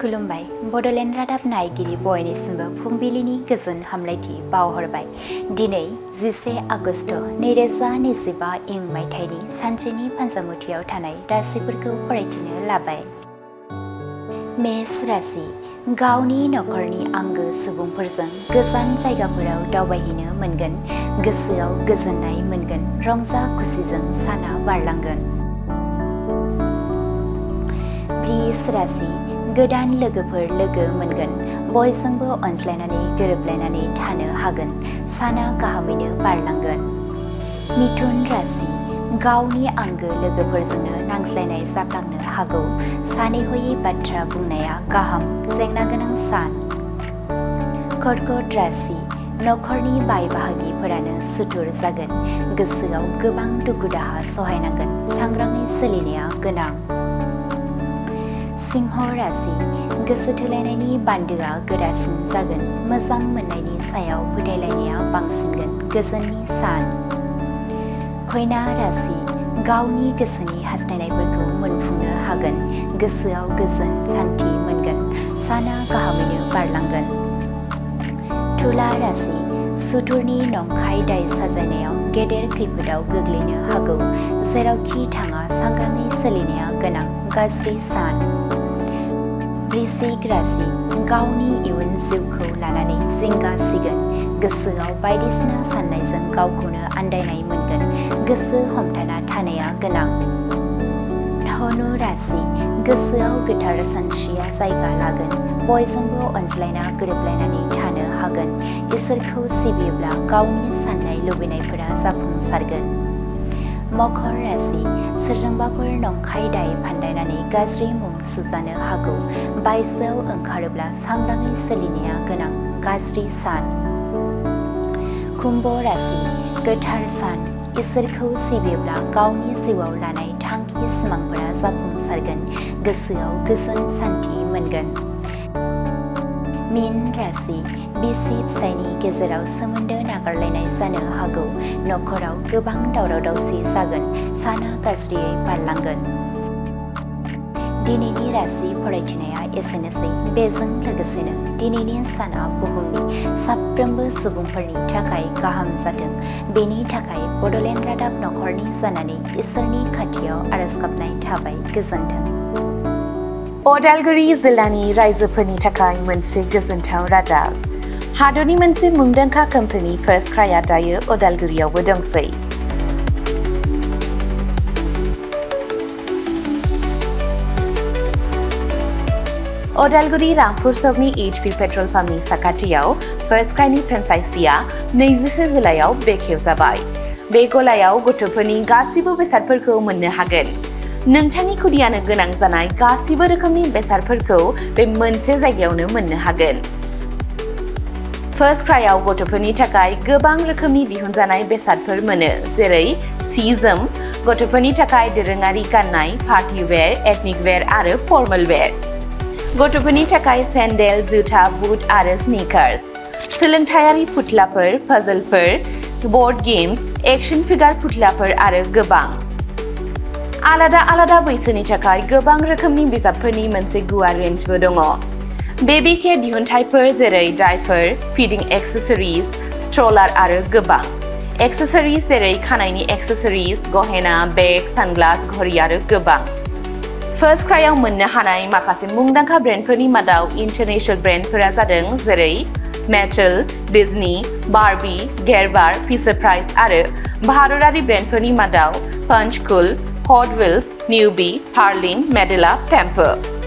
खुलुमबाय बड'लेण्ड रादाब नायगिरि बयनिसिमबो फुंबिलिनि गोजोन हामलायथि बावहरबाय। दिनै 11 आगस्ट 2025 मायथाइनि सानसेनि फान्जामुथियाव थानाय राशिफोरखौ फरायथिनो लाबाय। मेष राशि गावनि नखरनि आंगो सुबुंफोरजों गोजान जायगाफोराव दावबायहैनो मोनगोन। गोसोआव गोजोननाय मोनगोन। रंजा खुसिजों साना बारलांगोन। वृष राशि गोदान लोगोफोर लोगो मोनगोन। बयजोंबो अनज्लायनानै गोरोबलायनानै थानो हागोन। साना गाहामैनो बारलांगोन। मिथुन राशि गावनि आंगो लोगोफोरजोंनो नांज्लायनाय जाफ्लांनो हागौ। सानै हयै बाथ्रा बुंनाया गाहाम। जेंना गोनां सान। कर्कट राशि नखरनि बाय बाहागिफोरानो सुथुर जागोन। गोसोआव गोबां दुखु दाहा सहायनांगोन। सांग्राङै सोलिनाया गोनां। सिंह राशि गोसो थोलायनायनि बान्दोआ गोरासिन जागोन। मोजां मोननायनि सायाव फोथायलायनाया बांसिनगोन। गोजोननि सान। कन्या राशि गावनि गोसोनि हास्थायनायफोरखौ मोनफुंनो हागोन। गोसोआव गोजोन सान्थि मोनगोन। साना गाहामैनो बारलांगोन। तुला राशि सुथुरनि नंखाय दाय साजायनायाव गेदेर खैफोदाव गोग्लैनो हागौ। जेरावखि थाङा सांग्राङै सोलिनाया गोनां। गाज्रि सान। वृश्चिक राशि गावनि इयुन जिउखौ लानानै जिंगा सिगोन। गोसोआव बायदिसिना साननायजों गावखौनो आन्दायनाय मोनगोन। गोसो हमथाना थानाया गोनां। धनु राशि गोसोआव गोथार सानस्रिया जायगा लागोन। बयजोंबो अनज्लायना गोरोबलायनानै थानो हागोन। इसोरखौ सिबियोब्ला गावनि साननाय लुबैनायफोरा जाफुंसारगोन। मकर राशि सोरजोंबाफोर नंखाय दाय फान्दायनानै गाज्रि मुं सुजानो हागौ। बायजोआव ओंखारोब्ला सांग्राङै सोलिनाया गोनां। गाज्रि सान। कुम्भ राशि गोथार सान। इसोरखौ सिबियोब्ला गावनि जिउआव लानाय थांखि सिमांफोरा जाफुंसारगोन। गोसोआव गोजोन सान्थि मोनगोन। मीन राशि बिसि फिसायनि गेजेराव सोमोन्दो नागारलायनाय जानो हागौ। नखराव गोबां दावराव दावसि जागोन। साना गाज्रियै बारलांगोन। दिनैनि राशि फरायथिनाया एसेनोसै। बेजों लोगोसेनो दिनैनि साना बुहुमनि साफ्रोमबो सुबुंफोरनि थाखाय गाहाम जाथों। बेनि थाखाय बड'लेण्ड रादाब नखरनि जानानै इसोरनि खाथियाव आरज गाबनाय थाबाय। गोजोन्थों। उदालगुरि जिल्लानि रायजोफोरनि थाखाय मोनसे गोजोनथाव रादाब। हादरनि मोनसे मुंदांखा कम्पानि फार्स्ट क्राइआ दायो उदालगुरियावबो दंसै। उदालगुरि रामपुर सकनि HP पेट्रल पाम्पनि साखाथियाव फार्स्ट क्राइनि फ्रेन्चाइजिआ 24 जुलाइआव बेखेवजाबाय। बे गलायाव गथ'फोरनि गासिबो बेसादफोरखौ मोननो हागोन। नोंथांनि खुदियानो गोनां जानाय गासिबो रोखोमनि बेसादफोरखौ बे मोनसे जायगायावनो मोननो हागोन। फार्स्ट क्राइआव गथ'फोरनि थाखाय गोबां रोखोमनि दिहुनजानाय बेसादफोर मोनो। जेरै सि जोम, गथ'फोरनि थाखाय दोरोङारि गाननाय, पार्टि वेर, एथनिक वेर आरो फर्मेल वेर। गथ'फोरनि थाखाय सेन्डेल, जुथा, बुट आरो स्निकार्स। सोलोंथायारि फुथुलाफोर, पाजलफोर, बर्ड गेम्स, एक्शन फिगार फुथुलाफोर आरो गोबां। आलादा आलादा बैसोनि थाखाय गोबां रोखोमनि बिजाबफोरनि मोनसे गुवार रेन्जबो दङ। बेबी केयार दिहुनथायफोर जेरै डायपार, फिडिं एक्सेसरिज, स्ट्रलार आरो गोबां। एक्सेसरिज जेरै खानायनि एक्सेसरिज, गहेना, बेग, सानग्लास, घड़ी आरो गोबां। फार्स्ट क्राइआव मोननो हानाय माखासे मुंदांखा ब्रेन्डफोरनि मादाव इन्टारनेशनेल ब्रेन्डफोरा जादों जेरै Mattel, Disney, Barbie, Gerber, Fisher Price आरो भारतारि ब्रेन्डफोरनि मादाव पंचकुल, हट व्हील्स, निउबी, हार्लिन, मेडेला, टेम्पर।